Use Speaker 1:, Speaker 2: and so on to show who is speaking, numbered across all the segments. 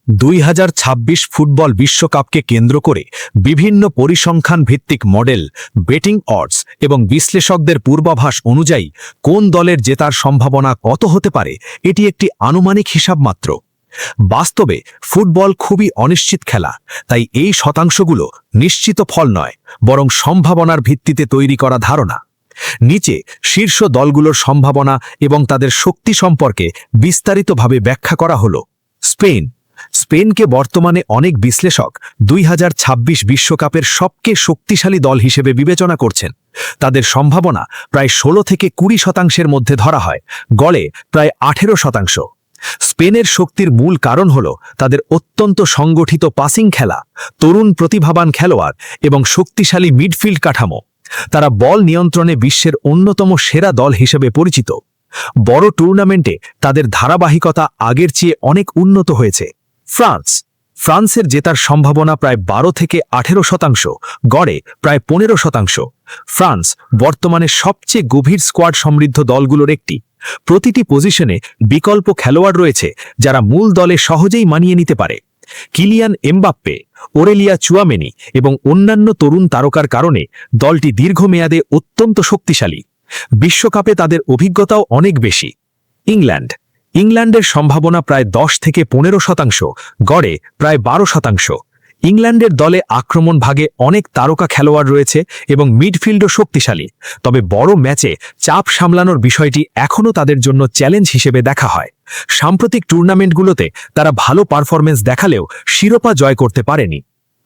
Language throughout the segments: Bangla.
Speaker 1: 2026 ফুটবল বিশ্বকাপকে কেন্দ্র করে বিভিন্ন পরিসংখ্যান ভিত্তিক মডেল, বেটিং অডস এবং বিশ্লেষকদের পূর্বাভাস অনুযায়ী কোন দলের জেতার সম্ভাবনা কত হতে পারে এটি একটি আনুমানিক হিসাব মাত্র। বাস্তবে ফুটবল খুবই অনিশ্চিত খেলা, তাই এই শতাংশগুলো নিশ্চিত ফল নয়, বরং সম্ভাবনার ভিত্তিতে তৈরি করা ধারণা। নিচে শীর্ষ দলগুলোর সম্ভাবনা এবং তাদের শক্তি সম্পর্কে বিস্তারিতভাবে ব্যাখ্যা করা হলো। স্পেনকে বর্তমানে অনেক বিশ্লেষক 2026 বিশ্বকাপের সবচেয়ে শক্তিশালী দল হিসেবে বিবেচনা করছেন। তাদের সম্ভাবনা প্রায় 16 থেকে 20% মধ্যে ধরা হয়, গড়ে প্রায় 18%। স্পেনের শক্তির মূল কারণ হল তাদের অত্যন্ত সংগঠিত পাসিং খেলা, তরুণ প্রতিভাবান খেলোয়াড় এবং শক্তিশালী মিডফিল্ড কাঠামো। তারা বল নিয়ন্ত্রণে বিশ্বের অন্যতম সেরা দল হিসেবে পরিচিত। বড় টুর্নামেন্টে তাদের ধারাবাহিকতা আগের চেয়ে অনেক উন্নত হয়েছে। ফ্রান্সের জেতার সম্ভাবনা প্রায় 12 থেকে 18%, গড়ে প্রায় 15%। ফ্রান্স বর্তমানে সবচেয়ে গভীর স্কোয়াড সমৃদ্ধ দলগুলোর একটি। প্রতিটি পজিশনে বিকল্প খেলোয়াড় রয়েছে যারা মূল দলে সহজেই মানিয়ে নিতে পারে। কিলিয়ান এমবাপ্পে, ওরেলিয়া চুয়ামেনি এবং অন্যান্য তরুণ তারকার কারণে দলটি দীর্ঘমেয়াদে অত্যন্ত শক্তিশালী। বিশ্বকাপে তাদের অভিজ্ঞতাও অনেক বেশি। ইংল্যান্ডের সম্ভাবনা প্রায় 10 থেকে 15%, গড়ে প্রায় 12%। ইংল্যান্ডের দলে আক্রমণ ভাগে অনেক তারকা খেলোয়াড় রয়েছে এবং মিডফিল্ডও শক্তিশালী, তবে বড় ম্যাচে চাপ সামলানোর বিষয়টি এখনও তাদের জন্য চ্যালেঞ্জ হিসেবে দেখা হয়। সাম্প্রতিক টুর্নামেন্টগুলোতে তারা ভালো পারফরমেন্স দেখালেও শিরোপা জয় করতে পারেনি।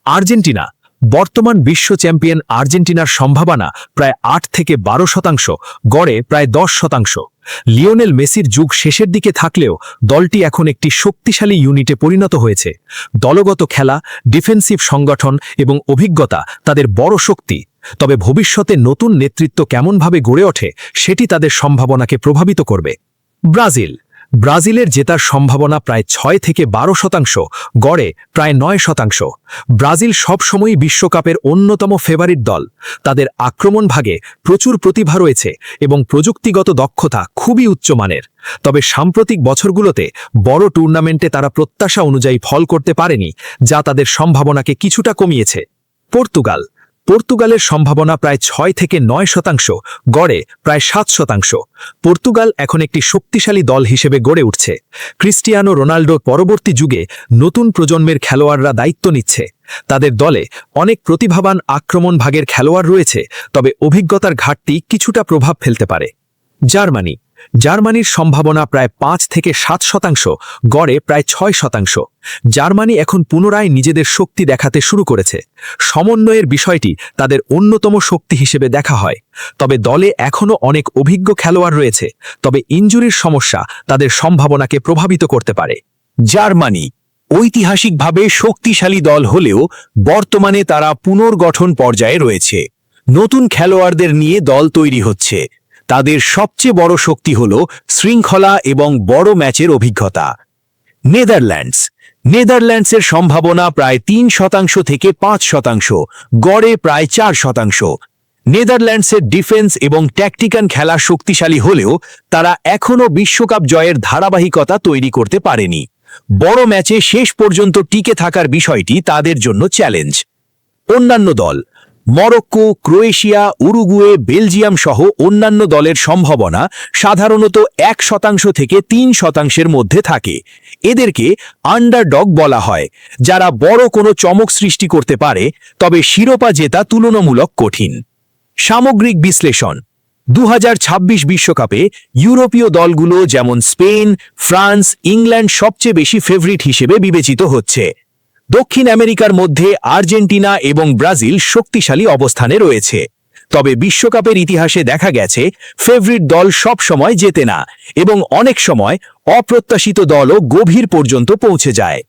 Speaker 1: আর্জেন্টিনা, বর্তমান বিশ্ব চ্যাম্পিয়ন আর্জেন্টিনার সম্ভাবনা প্রায় 8 থেকে 12%, গড়ে প্রায় 10%। লিওনেল মেসির যুগ শেষের দিকে থাকলেও দলটি এখন একটি শক্তিশালী ইউনিটে পরিণত হয়েছে। দলগত খেলা, ডিফেন্সিভ সংগঠন এবং অভিজ্ঞতা তাদের বড় শক্তি, তবে ভবিষ্যতে নতুন নেতৃত্ব কেমনভাবে গড়ে ওঠে সেটি তাদের সম্ভাবনাকে প্রভাবিত করবে। ব্রাজিলের জেতার সম্ভাবনা প্রায় 6 থেকে 12%, গড়ে প্রায় 9%। ব্রাজিল সবসময়ই বিশ্বকাপের অন্যতম ফেভারিট দল। তাদের আক্রমণ ভাগে প্রচুর প্রতিভা রয়েছে এবং প্রযুক্তিগত দক্ষতা খুবই উচ্চমানের, তবে সাম্প্রতিক বছরগুলোতে বড় টুর্নামেন্টে তারা প্রত্যাশা অনুযায়ী ফল করতে পারেনি, যা তাদের সম্ভাবনাকে কিছুটা কমিয়েছে। পর্তুগালের সম্ভাবনা প্রায় 6 থেকে 9%, গড়ে প্রায় 7%। পর্তুগাল এখন একটি শক্তিশালী দল হিসেবে গড়ে উঠছে। ক্রিস্টিয়ানো রোনাল্ডোর পরবর্তী যুগে নতুন প্রজন্মের খেলোয়াড়রা দায়িত্ব নিচ্ছে। তাদের দলে অনেক প্রতিভাবান আক্রমণ ভাগের খেলোয়াড় রয়েছে, তবে অভিজ্ঞতার ঘাটতি কিছুটা প্রভাব ফেলতে পারে। জার্মানির সম্ভাবনা প্রায় 5 থেকে 7%, গড়ে প্রায় 6%। জার্মানি এখন পুনরায় নিজেদের শক্তি দেখাতে শুরু করেছে। সমন্বয়ের বিষয়টি তাদের অন্যতম শক্তি হিসেবে দেখা হয়, তবে দলে এখনও অনেক অভিজ্ঞ খেলোয়াড় রয়েছে, তবে ইনজুরির সমস্যা তাদের সম্ভাবনাকে প্রভাবিত করতে পারে।
Speaker 2: জার্মানি ঐতিহাসিকভাবে শক্তিশালী দল হলেও বর্তমানে তারা পুনর্গঠন পর্যায়ে রয়েছে। নতুন খেলোয়াড়দের নিয়ে দল তৈরি হচ্ছে। তাদের সবচেয়ে বড় শক্তি হল শৃঙ্খলা এবং বড় ম্যাচের অভিজ্ঞতা। নেদারল্যান্ডসের সম্ভাবনা প্রায় 3% থেকে 5%, গড়ে প্রায় 4%। নেদারল্যান্ডসের ডিফেন্স এবং ট্যাকটিক্যাল খেলা শক্তিশালী হলেও তারা এখনও বিশ্বকাপ জয়ের ধারাবাহিকতা তৈরি করতে পারেনি। বড় ম্যাচে শেষ পর্যন্ত টিকে থাকার বিষয়টি তাদের জন্য চ্যালেঞ্জ। অন্যান্য দল, মরক্কো, ক্রোয়েশিয়া, উরুগুয়ে, বেলজিয়াম সহ অন্যান্য দলের সম্ভাবনা সাধারণত 1% থেকে 3%-এর মধ্যে থাকে। এদেরকে আন্ডারডগ বলা হয়, যারা বড় কোনো চমক সৃষ্টি করতে পারে, তবে শিরোপা জেতা তুলনামূলক কঠিন। সামগ্রিক বিশ্লেষণ: 2026 বিশ্বকাপে ইউরোপীয় দলগুলো যেমন স্পেন, ফ্রান্স, ইংল্যান্ড সবচেয়ে বেশি ফেভারিট হিসেবে বিবেচিত হচ্ছে। দক্ষিণ আমেরিকার মধ্যে আর্জেন্টিনা এবং ব্রাজিল শক্তিশালী অবস্থানে রয়েছে, তবে বিশ্বকাপের ইতিহাসে দেখা গেছে ফেভারিট দল সব সময় জেতে না এবং অনেক সময় অপ্রত্যাশিত দলও গভীর পর্যন্ত পৌঁছে যায়।